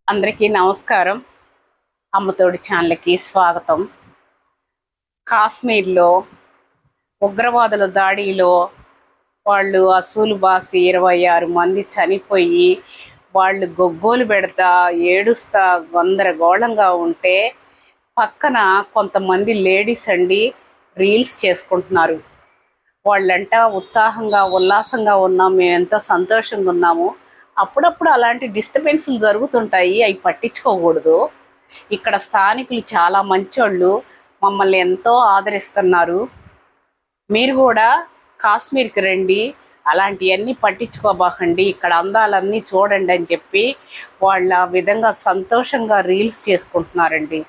అందరికీ నమస్కారం. అమ్మతోడి ఛానల్కి స్వాగతం. కాశ్మీర్లో ఉగ్రవాదుల దాడిలో వాళ్ళు అసూలు బాసి 26 మంది చనిపోయి వాళ్ళు గొగ్గోలు పెడతా ఏడుస్తా గందరగోళంగా ఉంటే పక్కన కొంతమంది లేడీస్ అండి రీల్స్ చేసుకుంటున్నారు. వాళ్ళంట ఉత్సాహంగా ఉల్లాసంగా ఉన్నాం, మేము ఎంతో సంతోషంగా ఉన్నాము. అప్పుడప్పుడు అలాంటి డిస్టర్బెన్స్లు జరుగుతుంటాయి, అవి పట్టించుకోకూడదు. ఇక్కడ స్థానికులు చాలా మంచోళ్ళు, మమ్మల్ని ఎంతో ఆదరిస్తున్నారు. మీరు కూడా కాశ్మీర్కి రండి, అలాంటివన్నీ పట్టించుకోబాకండి, ఇక్కడ అందాలన్నీ చూడండి అని చెప్పి వాళ్ళ విధంగా సంతోషంగా రీల్స్ చేసుకుంటున్నారండి.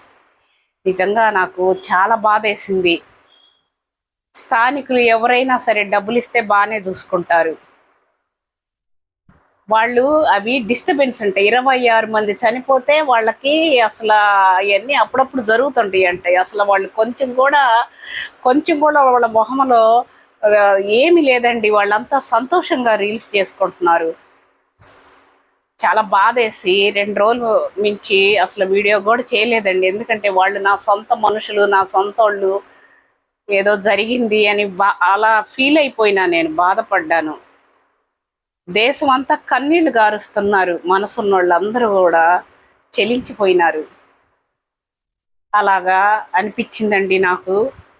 నిజంగా నాకు చాలా బాధేసింది. స్థానికులు ఎవరైనా సరే డబ్బులు ఇస్తే బాగానే చూసుకుంటారు. వాళ్ళు అవి డిస్టర్బెన్స్ ఉంటాయి. 26 మంది చనిపోతే వాళ్ళకి అసలు అవన్నీ అప్పుడప్పుడు జరుగుతుంటాయి అంటాయి. అసలు వాళ్ళు కొంచెం కూడా వాళ్ళ మొహంలో ఏమీ లేదండి. వాళ్ళంతా సంతోషంగా రీల్స్ చేసుకుంటున్నారు. చాలా బాధేసి 2 రోజులు మించి అసలు వీడియో కూడా చేయలేదండి. ఎందుకంటే వాళ్ళు నా సొంత మనుషులు, నా సొంత వాళ్ళు, ఏదో జరిగింది అని అలా ఫీల్ అయిపోయినా, నేను బాధపడ్డాను. దేశం అంతా కన్నీళ్లు గారుస్తున్నారు. మనసున్న వాళ్ళందరూ కూడా చెలించిపోయినారు. అలాగా అనిపించిందండి నాకు.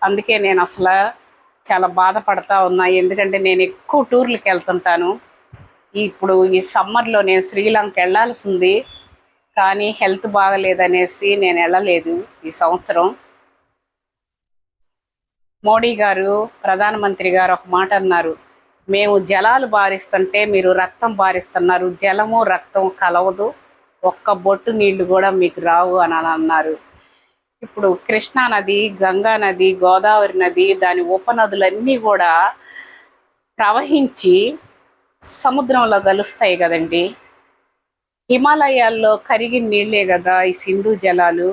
అందుకే నేను అసలు చాలా బాధపడతా ఉన్నా. ఎందుకంటే నేను ఎక్కువ టూర్లకు వెళ్తుంటాను. ఇప్పుడు ఈ సమ్మర్లో నేను శ్రీలంక వెళ్ళాల్సింది, కానీ హెల్త్ బాగలేదనేసి నేను వెళ్ళలేదు ఈ సంవత్సరం. మోడీ గారు, ప్రధానమంత్రి గారు ఒక మాట అన్నారు, మేము జలాలు బారిస్తుంటే మీరు రక్తం బారిస్తున్నారు, జలము రక్తం కలవదు, ఒక్క బొట్టు నీళ్లు కూడా మీకు రావు అని అన్నారు. ఇప్పుడు కృష్ణా నది, గంగా నది, గోదావరి నది, దాని ఉపనదులన్నీ కూడా ప్రవహించి సముద్రంలో కలుస్తాయి కదండి. హిమాలయాల్లో కరిగిన నీళ్ళే కదా ఈ సింధు జలాలు.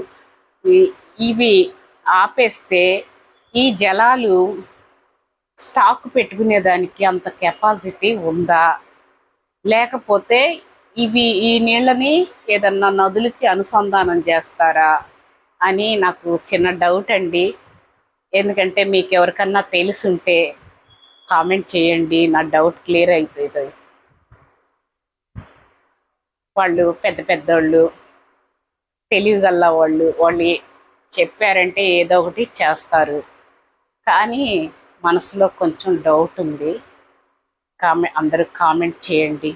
ఇవి ఆపేస్తే ఈ జలాలు స్టాక్ పెట్టుకునేదానికి అంత కెపాసిటీ ఉందా, లేకపోతే ఈ నీళ్ళని ఏదన్నా నదులకి అనుసంధానం చేస్తారా అని నాకు చిన్న డౌట్ అండి. ఎందుకంటే మీకు ఎవరికన్నా తెలుసుంటే కామెంట్ చేయండి, నా డౌట్ క్లియర్ అయిపోతుంది. వాళ్ళు పెద్ద పెద్దోళ్ళు, తెలివిగల్ల వాళ్ళు చెప్పారంటే ఏదో ఒకటి చేస్తారు. కానీ మనసులో కొంచెం డౌట్ ఉంది. అందరూ కామెంట్ చేయండి.